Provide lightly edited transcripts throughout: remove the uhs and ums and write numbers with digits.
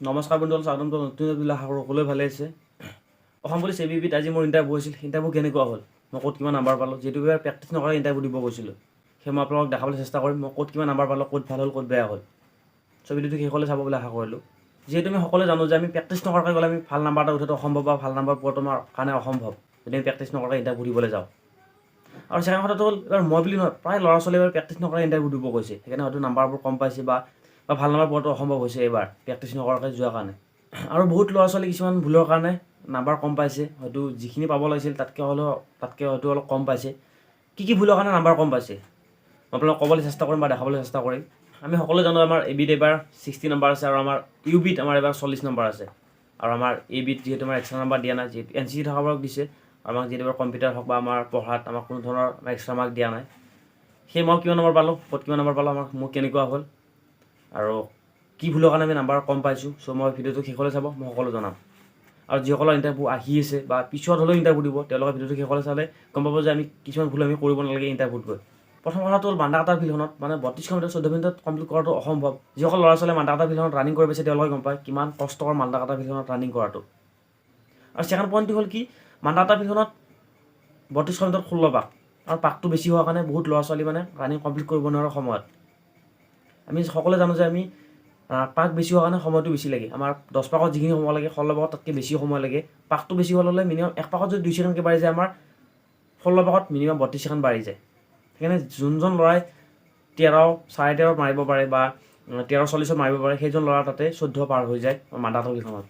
নমস্কাৰ বন্ধুসকল, স্বাগতম নতুন এবিলা সকলোৱে ভালে আছে। অসম পুলিচ ABBত আজি মোৰ ইণ্টাৰভিউ হৈছিল। ইণ্টাৰভিউ কেনেকুৱা হ'ল, মই ক'ত কিমান নাম্বাৰ পালোঁ, যিহেতু এবাৰ প্ৰেক্টিছ নকৰাকৈ ইণ্টাৰভিউ দিব গৈছিলোঁ, সেই মই আপোনালোকক দেখাবলৈ চেষ্টা কৰিম মই ক'ত কিমান নাম্বাৰ পালোঁ, ক'ত ভাল হ'ল, ক'ত বেয়া হ'ল। চ' ভিডিঅ'টো শেষলৈ চাব বুলি আশা কৰিলোঁ। যিহেতু আমি সকলোৱে জানো যে আমি প্ৰেক্টিছ নকৰাকৈ গ'লে আমি ভাল নাম্বাৰ এটা উঠাটো অসম্ভৱ বা ভাল নাম্বাৰ পোৱাটো আমাৰ কাৰণে অসম্ভৱ, যদি আমি প্ৰেক্টিছ নকৰাকৈ ইণ্টাৰভিউ দিবলৈ যাওঁ। আৰু ছেকেণ্ড কথাটো হ'ল, এবাৰ মই বুলি নহয়, প্ৰায় ল'ৰা ছোৱালীয়ে এবাৰ প্ৰেক্টিছ নকৰাকৈ ইণ্টাৰভিউ দিব গৈছে, সেইকাৰণে হয়তো নাম্বাৰবোৰ কম পাইছে বা ভাল নাম্বাৰ পোৱাটো অসম্ভৱ হৈছে এইবাৰ প্ৰেক্টিছ নকৰাকৈ যোৱাৰ কাৰণে। আৰু বহুত ল'ৰা ছোৱালী কিছুমান ভুলৰ কাৰণে নাম্বাৰ কম পাইছে, হয়তো যিখিনি পাব লাগিছিল তাতকৈ হয়তো অলপ কম পাইছে। কি ভুলৰ কাৰণে নাম্বাৰ কম পাইছে মই আপোনালোকক ক'বলৈ চেষ্টা কৰিম বা দেখাবলৈ চেষ্টা কৰিম। আমি সকলোৱে জানো আমাৰ ABত এইবাৰ 60 নম্বৰ আছে আৰু আমাৰ UBত আমাৰ এইবাৰ 40 নম্বৰ আছে। আৰু আমাৰ ABত যিহেতু আমাৰ এক্সট্ৰা নাম্বাৰ দিয়া নাই, যিহেতু NCC থকাবোৰক দিছে, আৰু আমাক যিহেতু কম্পিউটাৰ হওক বা আমাৰ পঢ়াত আমাক কোনো ধৰণৰ এক্সট্ৰা মাৰ্ক দিয়া নাই। সেই মই কিমান নম্বৰ পালোঁ, ক'ত কিমান নম্বৰ পালোঁ, মোৰ কেনেকুৱা হ'ল আৰু কি ভুলৰ কাৰণে আমি নাম্বাৰ কম পাইছোঁ। চ' মই ভিডিঅ'টো শেষলৈ চাব, মই সকলো জনাম। আৰু যিসকলৰ ইণ্টাৰভিউ আহি আছে বা পিছত হ'লেও ইণ্টাৰভিউ দিব, তেওঁলোকে ভিডিঅ'টো শেষলৈ চালে গম পাব যে আমি কিছুমান ভুল আমি কৰিব নালাগে ইণ্টাৰভিউত গৈ। প্ৰথম কথাটো হ'ল মান্দাকাটা ফিল্ডখনত মানে 32 মিনিটত 14 মিনিটত কমপ্লিট কৰাটো অসম্ভৱ। যিসকল ল'ৰা ছোৱালীয়ে মান্দাকাটা ফিল্ডখনত ৰানিং কৰি পাইছে তেওঁলোকে গম পায় কিমান কষ্টকৰ মান্দাকাটা ফিল্ডখনত ৰানিং কৰাটো। আৰু ছেকেণ্ড পইণ্টটো হ'ল কি, মান্দাকাটা ফিল্ডখনত 32 মিনিটত 16 পাক, আৰু পাকটো বেছি হোৱাৰ কাৰণে বহুত ল'ৰা ছোৱালী মানে ৰানিং কমপ্লিট কৰিব নোৱাৰা সময়ত। আমি সকলোৱে জানো যে আমি পাক বেছি হোৱাৰ কাৰণে সময়টো বেছি লাগে। আমাৰ 10 পাকত যিখিনি সময় লাগে 16 পাকত তাতকৈ বেছি সময় লাগে। পাকটো বেছি হ'লে মিনিমাম 1 পাকত যদি 2 ছেকেণ্ডকৈ বাঢ়ি যায়, আমাৰ 16 পাকত মিনিমাম 32 ছেকেণ্ড বাঢ়ি যায়। সেইকাৰণে যোনজন ল'ৰাই 13, 13.5 মাৰিব পাৰে বা 13:40 মাৰিব পাৰে, সেইজন ল'ৰা তাতে 14 পাৰ হৈ যায় মান্দাকাটা ফিল্ডখনত।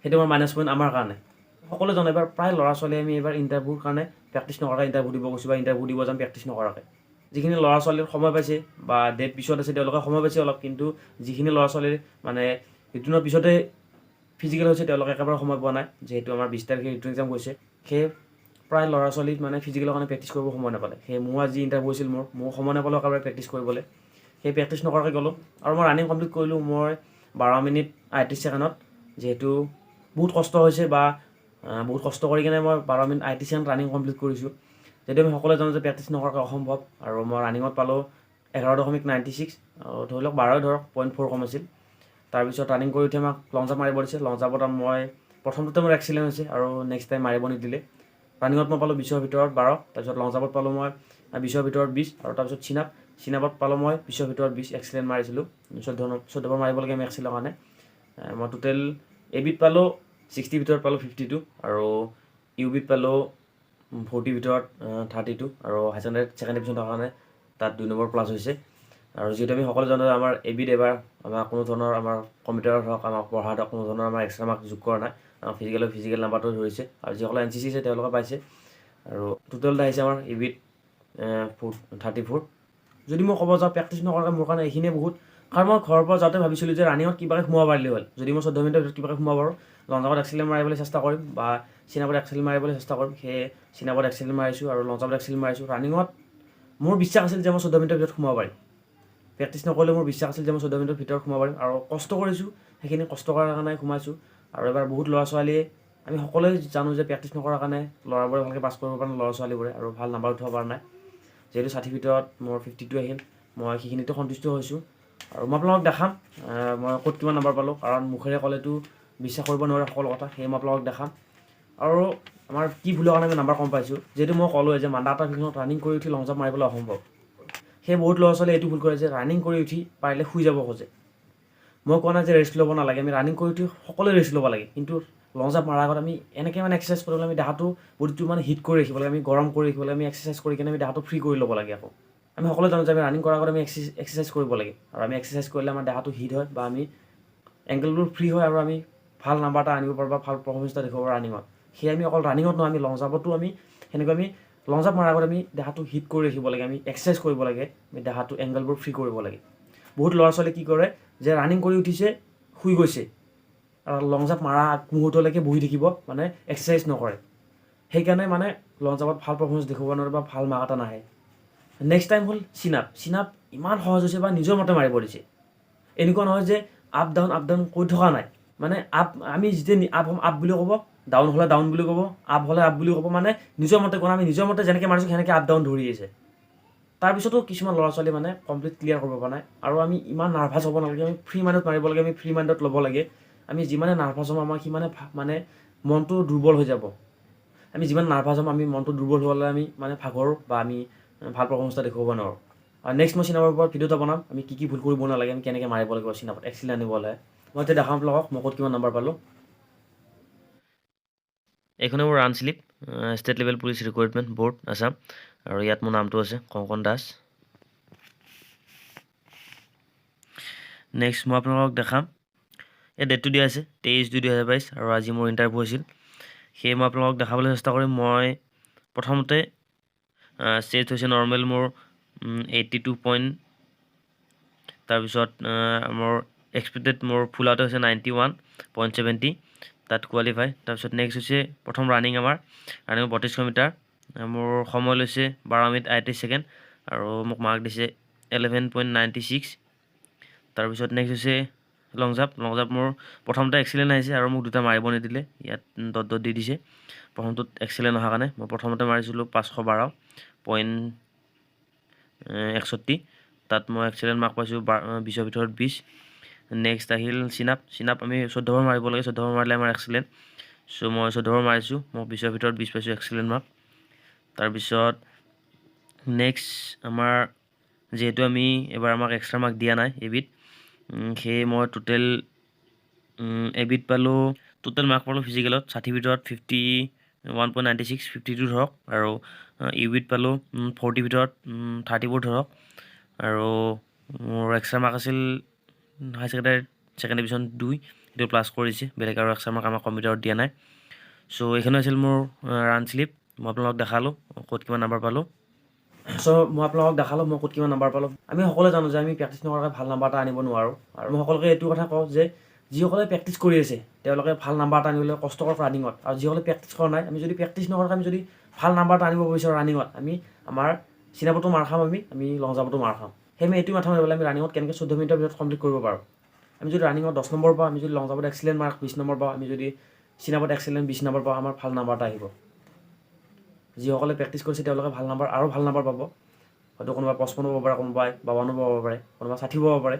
সেইটো আমাৰ মাইনাছ পইণ্ট আমাৰ কাৰণে। সকলোৱে জানো এবাৰ প্ৰায় ল'ৰা ছোৱালীয়ে আমি এইবাৰ ইণ্টাৰভিউৰ কাৰণে প্ৰেক্টিছ নকৰাকৈ ইণ্টাৰভিউ দিব গৈছোঁ বা ইণ্টাৰভিউ দিব যাম প্ৰেক্টিছ নকৰাকৈ। যিখিনি ল'ৰা ছোৱালীৰ সময় পাইছে বা ডেট পিছত আছে তেওঁলোকে সময় পাইছে অলপ, কিন্তু যিখিনি ল'ৰা ছোৱালীৰ মানে ৰিটাৰ্ণৰ পিছতে ফিজিকেল হৈছে তেওঁলোকে একেবাৰে সময় পোৱা নাই। যিহেতু আমাৰ 20 তাৰিখে ৰিটাৰ্ণ এক্সাম গৈছে, সেই প্ৰায় ল'ৰা ছোৱালীক মানে ফিজিকেলৰ কাৰণে প্ৰেক্টিছ কৰিব সময় নাপালে। সেই মোৰ আজি ইণ্টাৰভিউ হৈছিল, মোৰ সময় নাপালোঁ একেবাৰে প্ৰেক্টিছ কৰিবলৈ। সেই প্ৰেক্টিছ নকৰাকৈ গ'লোঁ আৰু মই ৰানিং কমপ্লিট কৰিলোঁ মই 12 মিনিট 38 ছেকেণ্ডত। যিহেতু বহুত কষ্ট হৈছে বা বহুত কষ্ট কৰি কিনে মই 12 মিনিট 38 ছেকেণ্ড ৰানিং কমপ্লিট কৰিছোঁ। যদি আমি সকলোৱে জানো যে প্ৰেক্টিছ নকৰাকৈ অসম্ভৱ। আৰু মই ৰানিঙত পালোঁ 11.96, ধৰি লওক 12 ধৰক 0.4 কম আছিল। তাৰপিছত ৰানিং কৰি উঠি আমাক লং জাম্প মাৰিব দিছে। লং জাম্পত মই প্ৰথমতে মোৰ এক্সিলেণ্ট হৈছে আৰু নেক্সট টাইম মাৰিব নিদিলে। ৰানিঙত মই পালোঁ 20ৰ ভিতৰত 12, তাৰপিছত লং জাম্পত পালোঁ মই 20ৰ ভিতৰত 20, আৰু তাৰপিছত চিনাপত পালোঁ মই 20ৰ ভিতৰত 20 এক্সিলেণ্ট মাৰিছিলোঁ। 14 মাৰিব লাগে আমি এক্সিলেণ্টৰ কাৰণে। মই টোটেল ABত পালোঁ 60 ভিতৰত পালোঁ 52, আৰু UBত পালোঁ 40 ভিতৰত 32, আৰু হাই ছেকেণ্ডেৰীত ছেকেণ্ড ডিভিজন থকাৰ কাৰণে তাত 2 নম্বৰ প্লাছ হৈছে। আৰু যিহেতু আমি সকলো জানো আমাৰ ABত এবাৰ আমাৰ কোনো ধৰণৰ আমাৰ কম্পিউটাৰত হওক আমাৰ পঢ়াত হওক কোনো ধৰণৰ আমাৰ এক্সট্ৰা মাৰ্ক যোগ কৰা নাই। আমাৰ ফিজিকেল নাম্বাৰটো ধৰিছে, আৰু যিসকলে NCC আছে তেওঁলোকে পাইছে। আৰু টোটেল আহিছে আমাৰ ABত 34। যদি মই ক'ব যাওঁ প্ৰেক্টিছ নকৰাকৈ মোৰ কাৰণে এইখিনিয়ে বহুত। কাৰণ মই ঘৰৰ পৰা যাওঁতে ভাবিছিলোঁ যে ৰানিঙত কিবাকৈ সোমাব পাৰিলে হ'ল। যদি মই 14 মিনিটৰ ভিতৰত কিবাকৈ সোমাব পাৰোঁ, লং জাম্পত এক্সিলেণ্ট মাৰিবলৈ চেষ্টা কৰিম বা চিনাপত এক্সিলেণ্ট মাৰিবলৈ চেষ্টা কৰিম। সেয়ে চিনাপত এক্সিলেণ্ট মাৰিছোঁ আৰু লং জাম্পত এক্সিলেণ্ট মাৰিছোঁ। ৰানিঙত মোৰ বিশ্বাস আছিল যে মই 14 মিনিটৰ ভিতৰত সোমাব পাৰিম। প্ৰেক্টিছ নকৰিলেও মোৰ বিশ্বাস আছিল যে মই 14 মিনিটৰ ভিতৰত সোমাব পাৰিম, আৰু কষ্ট কৰিছোঁ, সেইখিনি কষ্ট কৰাৰ কাৰণে সোমাইছোঁ। আৰু এবাৰ বহুত ল'ৰা ছোৱালীয়ে আমি সকলোৱে জানো যে প্ৰেক্টিছ নকৰাৰ কাৰণে ল'ৰাবোৰে ভালকৈ পাছ কৰিব পৰা নাই, ল'ৰা ছোৱালীবোৰে আৰু ভাল নাম্বাৰ উঠাব পৰা নাই। যিহেতু 60 ভিতৰত মোৰ 52 আহিল, মই সেইখিনিতো সন্তুষ্ট হৈছোঁ। আৰু মই আপোনালোকক দেখাম মই ক'ত কিমান নাম্বাৰ পালোঁ, কাৰণ মুখেৰে ক'লেতো বিশ্বাস কৰিব নোৱাৰে সকলো কথা। সেয়ে মই আপোনালোকক দেখাম আৰু আমাৰ কি ভুলৰ কাৰণে আমি নাম্বাৰ কম পাইছোঁ। যিহেতু মই ক'লোৱে যে মান্দাকাটা ফিল্ডখনত ৰানিং কৰি উঠি লং জাম্প মাৰিবলৈ অসম্ভৱ। সেই বহুত ল'ৰা ছোৱালীয়ে এইটো ভুল কৰে যে ৰানিং কৰি উঠি পাৰিলে শুই যাব খোজে। মই কোৱা নাই যে ৰেষ্ট ল'ব নালাগে, আমি ৰানিং কৰি উঠি সকলোৱে ৰেষ্ট ল'ব লাগে, কিন্তু লং জাম্প মৰাৰ আগত আমি এনেকৈ মানে এক্সাৰচাইজ কৰিব লাগে, আমি দেহাটো বডিটো মানে হিট কৰি ৰাখিব লাগে, আমি গৰম কৰি ৰাখিব লাগে, আমি এক্সাৰচাইজ কৰি কিনে আমি দেহাটো ফ্ৰী কৰি ল'ব লাগে। আকৌ আমি সকলোৱে জানো যে আমি ৰানিং কৰাৰ আগত আমি এক্সাৰচাইজ কৰিব লাগে, আৰু আমি এক্সাৰচাইজ কৰিলে আমাৰ দেহাটো হিট হয় বা আমি এংকেলবোৰ ফ্ৰী হয়, আৰু আমি ভাল নাম্বাৰ এটা আনিব পাৰোঁ বা ভাল পাৰফৰ্মেঞ্চ এটা দেখাব পাৰোঁ ৰানিঙত। সেয়ে আমি অকল ৰানিঙত নহয়, আমি লং জাম্পতো আমি সেনেকৈ আমি লং জাম্প মৰাৰ আগত আমি দেহাটো হিট কৰি ৰাখিব লাগে, আমি এক্সাৰচাইজ কৰিব লাগে, আমি দেহাটো এংগলবোৰ ফ্ৰী কৰিব লাগে। বহুত ল'ৰা ছোৱালীয়ে কি কৰে যে ৰানিং কৰি উঠিছে শুই গৈছে, আৰু লং জাম্প মাৰা মুহূৰ্তলৈকে বহি থাকিব, মানে এক্সাৰচাইজ নকৰে। সেইকাৰণে মানে লং জাম্পত ভাল পাৰফৰ্মেঞ্চ দেখুৱাব নোৱাৰে বা ভাল মাৰ্ক এটা নাহে। নেক্সট টাইম হ'ল চিনাপ ইমান সহজ হৈছে বা নিজৰ মতে মাৰিব দিছে। এনেকুৱা নহয় যে আপ ডাউন কৈ থকা নাই, মানে আমি যেতিয়া আপ বুলি ক'ব, ডাউন হ'লে ডাউন বুলি ক'ব, আপ হ'লে আপ বুলি ক'ব, মানে নিজৰ মতে কোৱা, আমি নিজৰ মতে যেনেকৈ মাৰিছোঁ সেনেকৈ আপ ডাউন ধৰি আছে। তাৰপিছতো কিছুমান ল'ৰা ছোৱালী মানে কমপ্লিট ক্লিয়াৰ কৰিব পৰা নাই। আৰু আমি ইমান নাৰ্ভাছ হ'ব নালাগে, আমি ফ্ৰী মাইণ্ডত মাৰিব লাগে, আমি ফ্ৰী মাইণ্ডত ল'ব লাগে। আমি যিমানে নাৰ্ভাছ হ'ম আমাৰ সিমানে মানে মনটো দুৰ্বল হৈ যাব। আমি যিমান নাৰ্ভাছ হ'ম আমি মনটো দুৰ্বল হ'লে আমি মানে ভাগৰ বা আমি ভাল পাৰফৰ্মেঞ্চ এটা দেখুৱাব নোৱাৰোঁ। আৰু নেক্সট মই চিনাপৰ ওপৰত ভিডিঅ' এটা বনাম, আমি কি ভুল কৰিব নালাগে, আমি কেনেকৈ মাৰিব লাগিব চিনাপত এক্সিলেণ্ট আনিব হ'লে। মই এতিয়া দেখাম আপোনালোকক মই ক'ত কিমান নাম্বাৰ পালোঁ। এইখনে মোৰ ৰান slip, state level police recruitment board Assam, আৰু ইয়াত মোৰ নামটো আছে কংকন দাস। নেক্সট মই আপোনালোকক দেখাম, এই ডেটটো দিয়া আছে 23/2/2022, আৰু আজি মোৰ ইণ্টাৰভিউ হৈছিল। সেয়ে মই আপোনালোকক দেখাবলৈ চেষ্টা কৰিম। মই প্ৰথমতে ষ্টেজ হৈছে নৰ্মেল মোৰ 82 পইণ্ট, তাৰপিছত মোৰ এক্সপেক্টেড মোৰ ফুল আউট হৈছে 91.70, তাত কোৱালিফাই। তাৰপিছত নেক্সট হৈছে প্ৰথম ৰানিং আমাৰ 32 মিটাৰ, মোৰ সময় লৈছে 12 মিনিট 38 ছেকেণ্ড, আৰু মোক মাৰ্ক দিছে 11.96। তাৰপিছত নেক্সট হৈছে লং জাম্প মোৰ প্ৰথমতে এক্সিলেণ্ট আহিছে আৰু মোক দুটা মাৰিব নিদিলে, ইয়াত ডট দি দিছে। প্ৰথমটোত এক্সিলেণ্ট অহাৰ কাৰণে মই প্ৰথমতে মাৰিছিলোঁ 512.61, তাত মই এক্সিলেণ্ট মাৰ্ক পাইছোঁ 20ৰ ভিতৰত 20। নেক্সট আহিল চিনাপ আমি 14 বাৰ মাৰিব লাগে, 14 বাৰ মাৰিলে আমাৰ এক্সিলেণ্ট। চ' মই 14 বাৰ মাৰিছোঁ, মই 20ৰ ভিতৰত 20 পাইছোঁ এক্সিলেণ্ট মাৰ্ক। তাৰপিছত নেক্সট আমাৰ যিহেতু আমি এবাৰ আমাক এক্সট্ৰা মাৰ্ক দিয়া নাই এবিধ, সেয়ে মই টোটেল এবিধ পালোঁ, টোটেল মাৰ্ক পালোঁ ফিজিকেলত 60 ভিতৰত 51.96, 52 ধৰক, আৰু ইউবিধ পালোঁ 40 ভিতৰত 34 ধৰক, আৰু মোৰ এক্সট্ৰা মাৰ্ক আছিল হাই ছেকেণ্ডাৰীত ছেকেণ্ড ডিভিজন 2, সেইটো প্লাছ কৰিছে, বেলেগ আৰু এক্সট্ৰা মাৰ্ক আমাৰ কম্পিউটাৰত দিয়া নাই। চ' এইখিনি আছিল মোৰ ৰান শ্লিপ, মই আপোনালোকক দেখালোঁ ক'ত কিমান নাম্বাৰ পালোঁ। মই ক'ত কিমান নাম্বাৰ পালোঁ। আমি সকলোৱে জানো যে আমি প্ৰেক্টিছ নকৰাকৈ ভাল নাম্বাৰ এটা আনিব নোৱাৰোঁ, আৰু মই সকলোকে এইটো কথা কওঁ যে যিসকলে প্ৰেক্টিছ কৰি আছে তেওঁলোকে ভাল নাম্বাৰ এটা আনিবলৈ কষ্ট কৰক ৰানিঙত, আৰু যিসকলে প্ৰেক্টিছ কৰা নাই আমি যদি প্ৰেক্টিছ নকৰাকৈ আমি যদি ভাল নাম্বাৰ এটা আনিব বিচাৰোঁ ৰানিঙত, আমি আমাৰ চিনাপতো মাৰ খাম, আমি লং জাম্পতো মাৰ খাম। সেই আমি এইটো মাথা মাৰিবলৈ আমি ৰানিঙত কেনেকৈ 14 মিনিটৰ ভিতৰত কমপ্লিট কৰিব পাৰোঁ। আমি যদি ৰানিঙত 10 নম্বৰ পাওঁ, আমি যদি লং জাম্পত এক্সিলেণ্ট মাৰ্ক 20 নম্বৰ পাওঁ, আমি যদি চিনাপত এক্সিলেণ্ট 20 নম্বৰ পাওঁ, আমাৰ ভাল নাম্বাৰ এটা আহিব। যিসকলে প্ৰেক্টিছ কৰিছে তেওঁলোকে ভাল নাম্বাৰ পাব, হয়তো কোনোবাই 55 পাব পাৰে, কোনোবাই 52 পাব পাৰে, কোনোবাই 60 পাব পাৰে,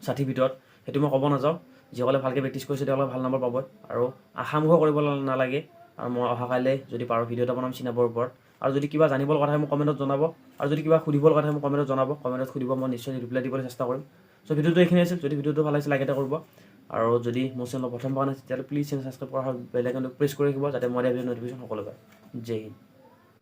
60 ভিতৰত, সেইটো মই ক'ব নাযাওঁ। যিসকলে ভালকৈ প্ৰেক্টিছ কৰিছে তেওঁলোকে ভাল নম্বৰ পাব, আৰু আশামুখো কৰিব নালাগে। আৰু মই অহাকাইলৈ যদি পাৰোঁ ভিডিঅ' এটা বনাম চিনাপৰ ওপৰত, আৰু যদি কিবা জানিব লগা থাকে মোক কমেণ্টত জনাব, আৰু যদি কিবা সুধিব লগা থাকে মোক কমেণ্টত জনাব, কমেণ্টত সুধিব, মই নিশ্চয় ৰিপ্লাই দিবলৈ চেষ্টা কৰিম। চ' ভিডিঅ'টো এইখিনি আছিল, যদি ভিডিঅ'টো ভাল লাগিছে লাইক এটা কৰিব, আৰু যদি মোৰ চেনেল প্ৰথম পোৱা নাই তেতিয়াহ'লে প্লিজ চেনেল ছাবস্ক্ৰাইব কৰা হয়, বেল আইকনটো প্ৰেছ কৰি ৰাখিব যাতে মই দিয়া ভিডিঅ' ন'টিফিকেশ্যন সকলো পায়। জয় হিন্দ।